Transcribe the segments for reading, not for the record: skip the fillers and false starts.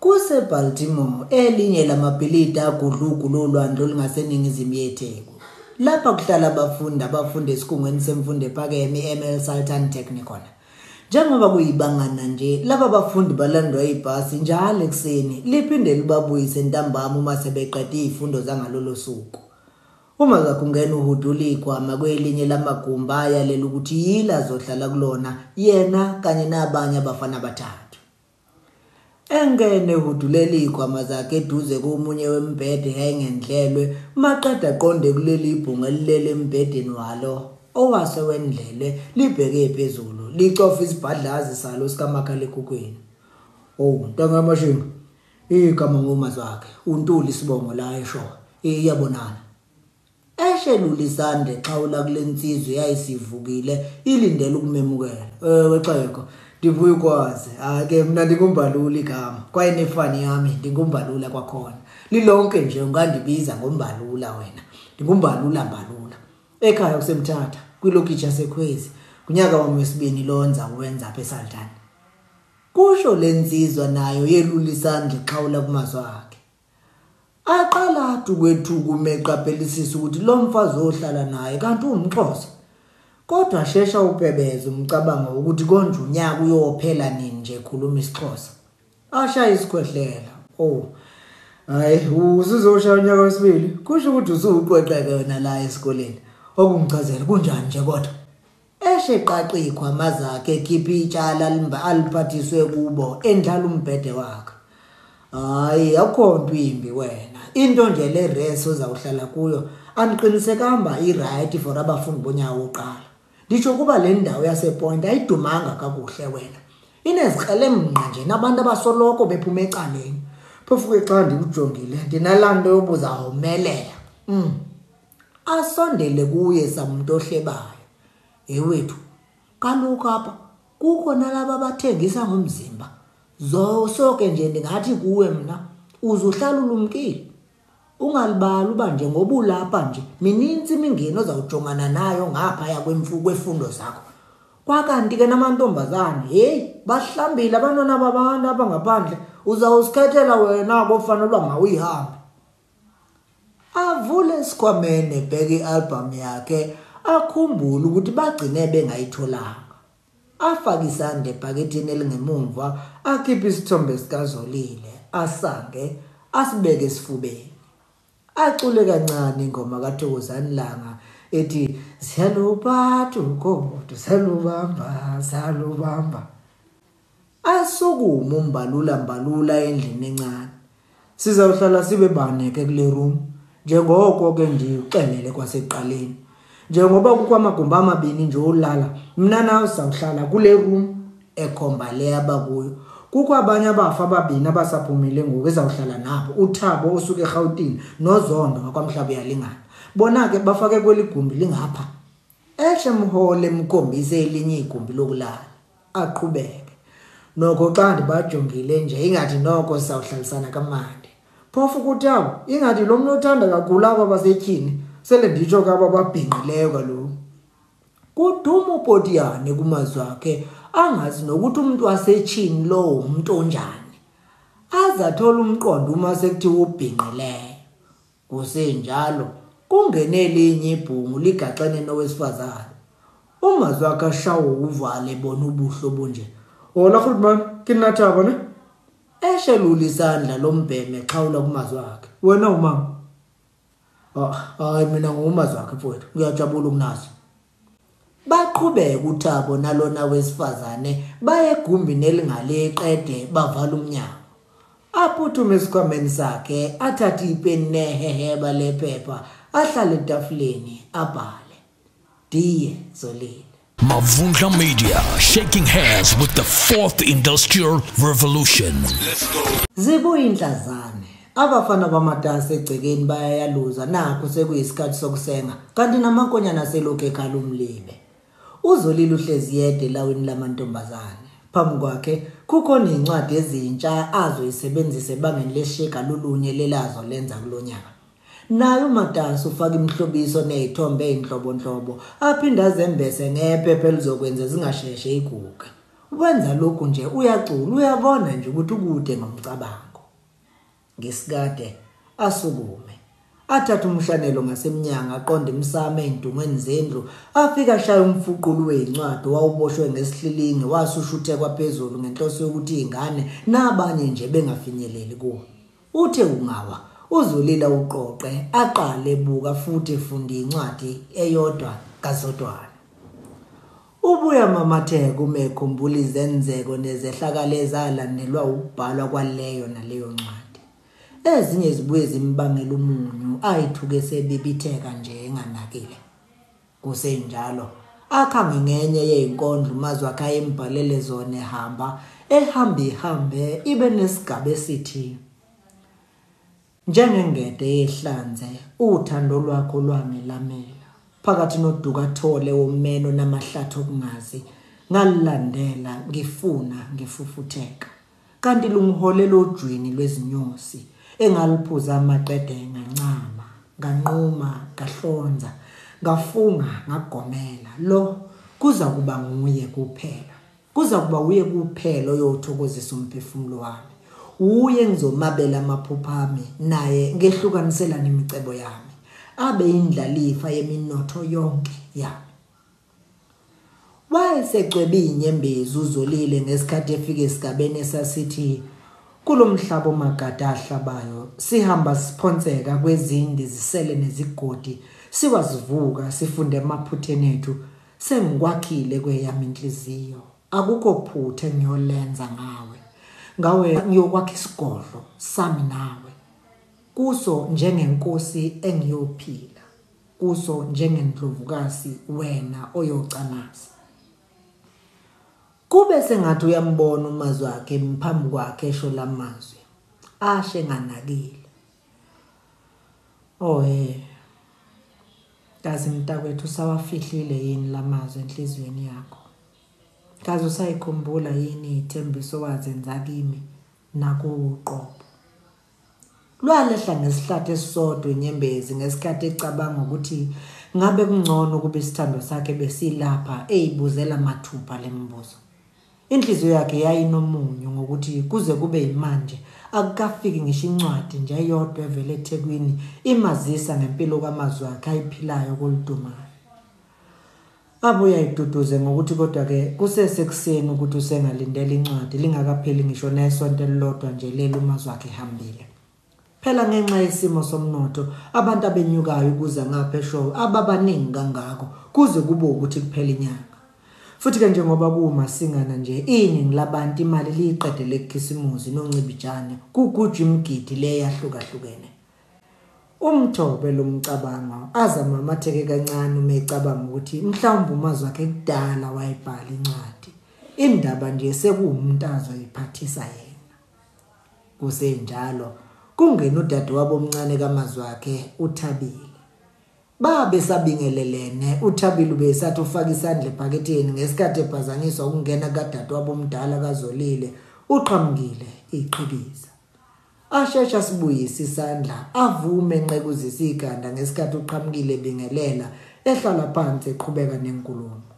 Kuse Baltimore elinye lamabhilidi agudlugu lolwandle olungaseningizimu yeTheku. Lapha kuhlala abafundi esikhungweni semfundo ephakeme ML Sultan Technikon. Njengoba kuyibangana nje, laba bafundi balandwa ibhasi njalo ekseni liphinde libabuyise ntambama uma sebeqede izifundo zangalolo suku. Uma zakungena uhudulikwa kwelinye lamagumbi ayalela ukuthi yila zohlala kulona yena kanye nabanye abafana bathathu. Engene uhudulelikwa Mazwakhe eduze komunye wembhede yayingendlelwe maqeda qonde kuleli ibhunga lilele embhedeni walo owasewendlelwe libheke phezulu licofa isibhadlazi salo sikamakhalekhukhwini. Ntangamashinga igama ngoMazwakhe uNtuli Sibongo la esho iyabonana. Eshelula isande xawula kulensizwe yayisivukile ilindele ukumemukela. Wexeko ndivuya ukwazi ake mina ndingumbalula igama kwaye nefani yami ndingumbalula kwakhona lilonke nje ungandibiza ngombalula wena ndingumbalula mbalula ekhaya kusemthatha kwilokitshi yasekhwezi kunyaka wami wesibini lonza uwenza apha eSaltani. Kusho lensizwa nayo yelula isandla xawula kuMazwakhe. Aqala kwethuku meqaphelisisa ukuthi lo mfazi ohlala naye kanti umXhosa. Kodwa shesha upebeza umcabango ukuthi konje unyaka uyophela nini nje khuluma isiXhosa. Ashaya isikhwehlela. Hayi usizoshaya unyaka wesibili kusho ukuthi usuqweqeke wena la esikoleni. Okumchazela kunjani nje kodwa. Esheqaqikhwa Mazwakhe ekhipha itshala aliphathiswe kubo endlala umbhede wakhe. Hayi akho nto imbi wena. Into nje le rest ozawuhlala kuyo aniqinisekamba iright for abafundi bonyaka oqala. Ndisho kuba le ndawo yasePoint ayidumanga kakuhle wena. Inezikrelemnqa nje nabantu abasoloko bephuma ecaleni. Phofu ke xa ndikujongile ndinalando yobuza homelela. Asondele kuye samuntu ohlebayo. Wethu kaloku apha kukho nalabo abathengisa ngomzimba. Soke nje ndingathi kuwe mina uzuhlala ulumkile. Ungalibali uba nje ngoba ulapha nje mininzi imingeni ozawujongana nayo ngapha kwefundo zakho. Kwakanti ke namantombazane bahlambile abantwana babantu apha ngaphandle uzawusikhethela wena kofanele uba mawuyihambe. Avule isikhwameni ebheke i-album yakhe akhumbule ukuthi bagcine bengayitholanga. Afaka isandla ebhakethini elingemumva akhipha isithombe sikaZolile asange asibeke esifubeni. Acule kancane ingoma kaThokozani Langa ethi siyaluphatha ugodo salubamba. Asukuma umbalula endlini encane. Sizawuhlala sibe bane ke kule room njengoko ke ndixelele kwasekuqaleni. Njengoba kukho amagumbi amabini nje olala mina nawe sawuhlala kule room ekhomba le abakuyo. Kukho abanye abafa ababini abasaphumile ngoku ezawuhlala nabo uThabo osuke eGauteng noZondo ngakwamhlaba yalingana. Bona ke bafake kweli gumbi lingapha. Mhole emkhombise elinye igumbi lokulala aqhubeke. Nokho xa ndibajongile nje ingathi noko sawuhlalisana kamandi. Phofu kuThabo ingathi lo muntu othanda kakhulu aba basetyhini sele nditsho kaba babhinqileyo kaloku. Kuduma upotiyane kuMazwakhe angazi nokuthi umuntu wasetshini lo umuntu onjani. Azathola umqondo uma sekuthiwa ubhinqileyo. Kusenjalo kungene elinye ibhungu ligaxene nowesifazane. uMazwakhe ashawo uvale bona ubuhlo bunje. Hola Goodman kinathaba ne? Eshelula isandla lombheme xawula kuMazwakhe. Wena umama? Hayi mina nguMazwakhe mfowethu ngiyajabula ukunazi. Baqhubeka uThabo nalona wesifazane baye egumbini elingale eqede bavala umnyango. Aphuthume esikhwameni sakhe athatha ipeni neheheba lephepha ahlala etafuleni abhale. Diye Zolile. Mavundla Media, shaking hands with the fourth industrial revolution. Let's go. Zibuya inhlazane. Abafana bamatasa egcekeni bayayaluza nakho sekuyisikhathi sokusenga kanti namankonyana selokhu ekhala umlibe. UZolile uhlezi yedwa elawini lamantombazane. Phambi kwakhe kukhona incwadi ezintsha azoyisebenzisa ebangeni lesheka lolunye lelazo lenza kulonyaka. Nayo umatasa ufaka imihlobiso nezithombe ezinhlobonhlobo aphinda azembese ngephepha elizokwenza zingasheshe iguga. Wenza lokhu nje uyacula uyabona nje ukuthi ukude ngomcabango. ngesikade asukume athatha umshanelo ngasemnyango aqonda imsame endungweni zendlu afika shaya umfuqulu wezincwadi wawuboshwe ngesihlilinge wasushuthe kwaphezulu ngenhloso yokuthi ingane nabanye nje bengafinyeleli kuwo uthe ungawa uzolila uqoqe aqale buka futhi efunda incwadi eyodwa kazodwana ubuya mamatheka umekhumbula izenzeko nezehlakalo ezalandelwa ukubhalwa kwaleyo naleyo ncwadi ezinye zibuye zimbangela umunyu ayithuke sebibitheka nje enganakile kusenjalo akhange ngenye yezinkondlo Mazwakhe ayembhalele zona ehambe ibe nesigaba esithi njengengede yehlanze uthando lwakho lwangelamela phakathi noduka thole womeno namahlathi okungazi ngalilandela ngifuna ngifufutheka kanti lungiholela ojwini lwezinyosi engaliphuza amaqede ngancama nganquma ngahlonza ngafunga ngagomela lo kuza kuba nguye kuphela kuza kuba uye kuphela oyothokozisa umphefumulo wami uye ngizomabela amaphupha ami naye ngehlukanisela nemicebo yami abe indlalifa yeminotho yonke yami wayesecwebe inyembezi uZolile ngesikhathi efike esigabeni esasithi kulomhlaba omagada ahlabayo sihamba siphonseka kwezindi zisele nezigodi siwazivuka sifunde emaphutheni ethu sengikwakhile kweyami inhliziyo akukho phutha engiyolenza ngawe ngiyokwakha isigodlo sami nawe kuso njengenkosi engiyophila kuso njengendlovukazi wena oyocamaza kube sengathi uyambona uMazwakhe mphambi kwakhe esho lamazwi ashe nganakile kazi mntakwethu sawafihlile yini lamazwi enhlizweni yakho kazi usayikhumbula yini ithembiso wazenza kimi nakuqobo lwalehla ngesihlathi esisodwa inyembezi ngesikhathi ecabanga ukuthi ngabe kungcono kube isithando sakhe besilapha eyibuzela mathupha lembuzo inhliziyo yakhe yayinomunyu ngokuthi kuze kube imanje akukafiki ngisho incwadi nje eyodwa evele eThekwini imazisa ngempilo kaMazwakhe ayiphilayo koludumayo abuya iduduze ngokuthi kodwa ke kusesekuseni ukuthi usengalindela incwadi lingakapheli ngisho nesonto elilodwa nje lelo uMazwakhe ehambile phela ngenxa yesimo somnotho abantu abenyukayo ukuza ngapha eshow ababaningi kangako kuze kube ukuthi kuphela inyanga futhi ke njengoba kumasingana nje iningi labantu imali liyiqedele ekhisimuzi noncibijane kugujwa imgidi le yahlukahlukene umthobe lomcabango azamamatheke kancane uma ecabanga ukuthi mhlawumbe uMazwakhe kudala wayibhala incwadi indaba nje sekuwumuntu azoyiphathisa yena kusenjalo kungena udade wabo omncane kaMazwakhe uThabile babe sabingelelene uThabile ubesathi ufaka isandla ephaketheni ngesikhathi ephazanyiswa ukungena kadade wabo omdala kaZolile uqhamukile iqhikiza ashesha sibuyisa isandla avume enqekuzisa iganda ngesikhathi uqhamukile bingelela ehlala phansi eqhubeka nenkulumo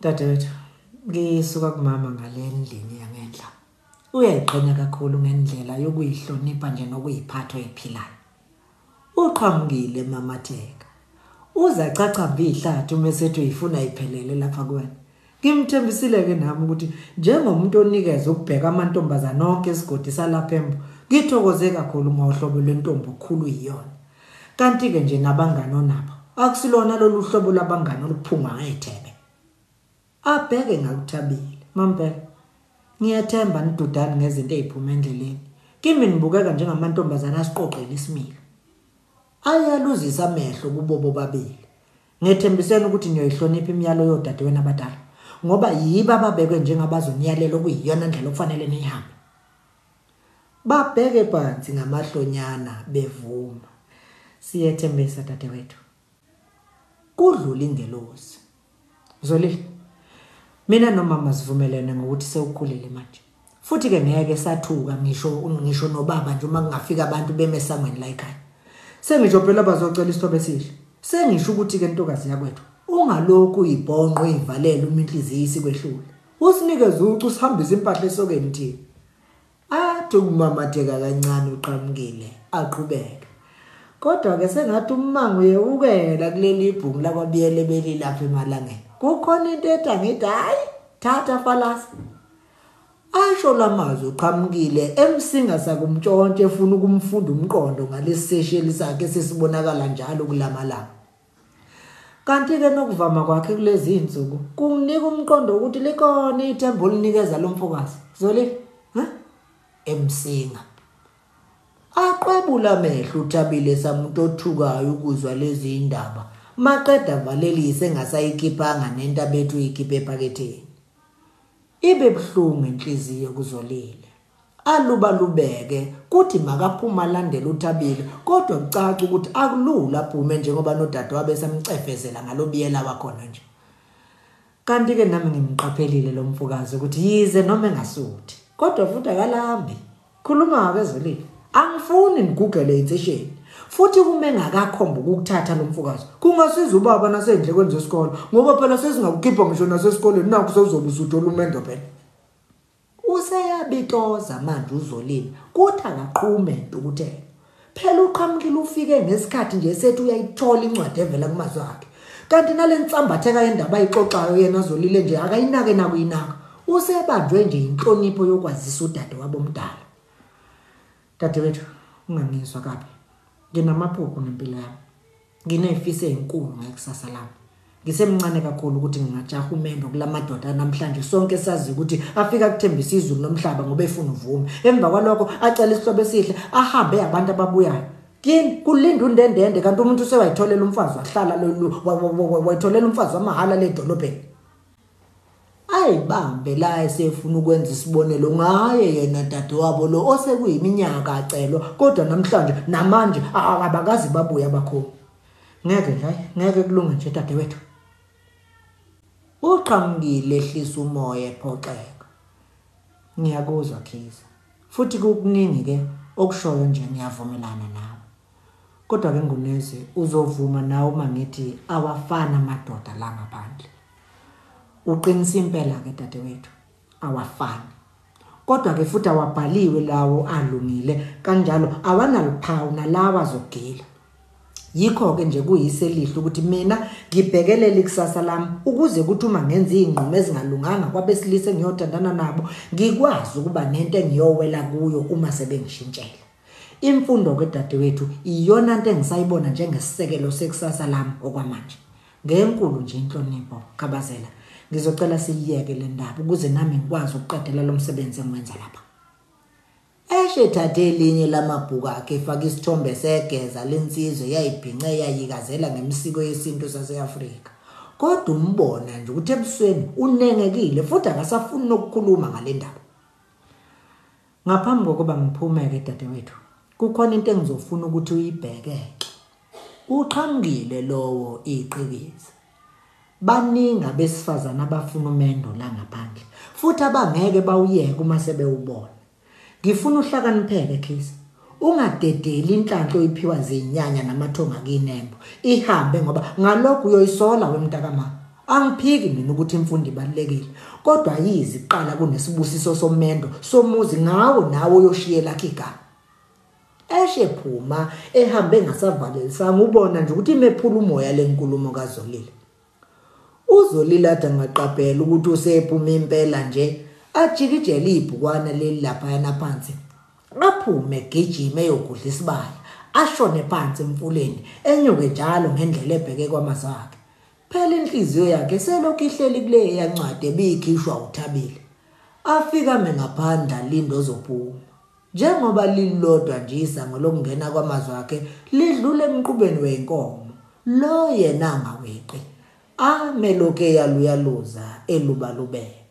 dadewethu ngisuka kumama ngale ndlini yangendla uyayiqhenya kakhulu ngendlela yokuyihlonipha nje nokuyiphatha oyiphilayo uqhamukile mamatheka uzacacamba ihlathi uma esethi uyifuna iphelele lapha kuwena ngimthembisile ke nami ukuthi njengomuntu onikeza ukubheka amantombazana onke esigodi salapha embo ngithokoze kakhulu ngohlobo lwentombi okhulu iyona kanti ke nje nabangani onabo akusilona lolu hlobo labangani oluphuma ngethebe abheke ngakuThabile mampela ngiyathemba nidudani ngezinto eziphuma endleleni kimi nibukeka njengamantombazana asiqoqela isimilo ayaluzisa amehlo kubo bobabili ngethembisene ukuthi niyoyihlonipha imiyalo yodadewenu abadala ngoba yiba ababekwe njengabazoniyalela okuyiyona ndlela okufanele nihambe babheke phansi ngamahlonyana bevuma siyethembisa dadewethu kudlula ingelosi Zolile mina nomama sivumelene ngokuthi sewukhulile manje futhi ke ngeke sathuka ngisho nobaba nje uma kungafika abantu bemesangweni la ekhaya sengisho phela bazocela isithobe esihle sengisho ukuthi ke ntokazi yakwethu ungalokhu uyibhonqo uyivalele uma inhliziyo isikwehlule usinikeze ucu usihambise impahla esokeni thina wathi kumamatheka kancane uqhamukile aqhubeke. Kodwa ke sengathi umango uyewukela kuleli ibhungu lakwabiyele belilapha emalangeni. Kukhona into ethi hayi thatha falasa. Asho lamazwi uqhamukile emsinga sakumtshontshe efuna ukumfunda umqondo ngalesishesheli sakhe sesibonakala njalo kulamalanga. Kanti ke nokuvama kwakhe kulezi insuku kunginika umqondo ukuthi likhona ithemba olinikeza lo mfokazi. Zolile, emsinga. Aqwebula amehlo uThabile samuntu othukayo ukuzwa lezi indaba. Maqeda valelise engasayikhiphanga nento abethu ikhiphe ephaketheni. Ibe buhlungu inhliziyo kuZolile. Alubalubeke kuthi makaphuma alandela uThabile kodwa kucaca ukuthi akulula aphume njengoba nodadewabo besamcefezela ngalobiyela wakhona nje. Kanti ke nami ngimqaphelile lo mfokazi ukuthi yize noma engasuthi kodwa futhi akalambi. Khuluma ke Zolile. Angifuni ngigugele insesheni. Futhi kume ngakakhomba ukuthatha lo mfokazi. Kungasiza ubaba nasendlekweni zesikole ngoba phela sesingakukhipha ngisho nasesikoleni naku sozoba usuthola umendo phela. Useyabitoza manje uZolile kuthi akaqhume intukuthelo. Phela uqhamukile ufike ngesikhathi nje sethi uyayithola incwadi evela kuMazwakhe. Kanti nalensambatheka yendaba ayixoxayo yena Zolile nje akayinake nakuyinaka. Usebanjwe nje inhlonipho yokwazisa udadewabo omdala. Dadewethu, ungangizwa kabi. Nginamaphupho nempilo yami. Nginezifiso ezinkulu ngekusasa lami. Ngisemncane kakhulu ukuthi ngingajaha umendo kulamadoda namhlanje sonke sazi ukuthi afika kuthembisa izulu nomhlaba ngoba efuna uvume. Emva kwalokho acela isihlobo esihle ahambe abantu ababuyayo. Kini kulinda undendende kanti umuntu usewayitholela umfazi wahlala wayitholela umfazi wamahala ledolobheni. Ayibambe la esefuna ukwenza isibonelo ngaye yena dadewabo lo osekuyiminyaka acelwa kodwa namhlanje namanje abakazi babuya bakhona. Ngeke kulunga nje dadewethu. Uqhamukile ehlisa umoya ephoxeka. Ngiyakuzwa Khiza. Futhi kukuningi ke okushoyo nje ngiyavumelana nawe. Kodwa ke Ngunezi uzovuma nawe uma ngithi awafana amadoda la ngaphandle. Uqinisa impela ke dadewethu awafani. Kodwa ke futhi awabhaliwe lawo alungile kanjalo awanaluphawu nalawa azogila. Yikho ke nje kuyiselihle ukuthi mina ngibhekelele ikusasa lami ukuze kuthi uma ngenza izinqumo ezingalunganga kwabesilise ngiyothandana nabo ngikwazi ukuba nento engiyowela kuyo uma sebengishintshela. Imfundo ke dadewethu iyona into engisayibona njengesisekelo sekusasa lami okwamanje. Ngenkulu nje inhlonipho Khabazela. Ngizocela siyiyeke le ndaba ukuze nami ngikwazi ukuqedela lo msebenzi engiwenza lapha. Eshethathe elinye lamabhuku akhe efaka isithombe segeza lensizwe yayibhince yayikazela ngemisiko yesintu saseAfrika. Kodwa umbona nje ukuthi ebusweni unengekile futhi akasafuni nokukhuluma ngale ndaba. Ngaphambi kokuba ngiphume ke dadewethu, kukhona into engizofuna ukuthi uyibheke. Uqhamukile lowo iqhikiza. Baningi abesifazana abafuna umendo la ngaphandle futhi abangeke bawuyeke uma sebewubona. Ngifuna uhlakanipheke Khiza. Ungadedeli inhlanhla oyiphiwa zinyanya namathonga kinembo. Ihambe ngoba ngalokho uyoyisola wemntakama. Angiphiki mina ukuthi imfundo ibalekile kodwa yizi iqala kunesibusiso somendo somuzi ngawo nawo uyoshiyela igama. Eshephuma ehambe ngasavalelisanga ubona nje ukuthi imephula umoya lenkulumo kaZolile. uZolile athi angaqaphela ukuthi usephuma impela nje ajikijele ibhukwana leli lapha yana phansi aphume egijima eyogudla isibaya ashone phansi emfuleni enyuke njalo ngendlela ebheke kwaMazwakhe. Phela inhliziyo yakhe selokhu ihleli kule yancwadi ebikhishwa uThabile. Afika mengaphandla lindo zophuma njengoba lilodwa nje isango lokungena kwaMazwakhe lidlule emqubeni wenkomo lo yena angaweqi ameloke yaluyaluza elubalubeka.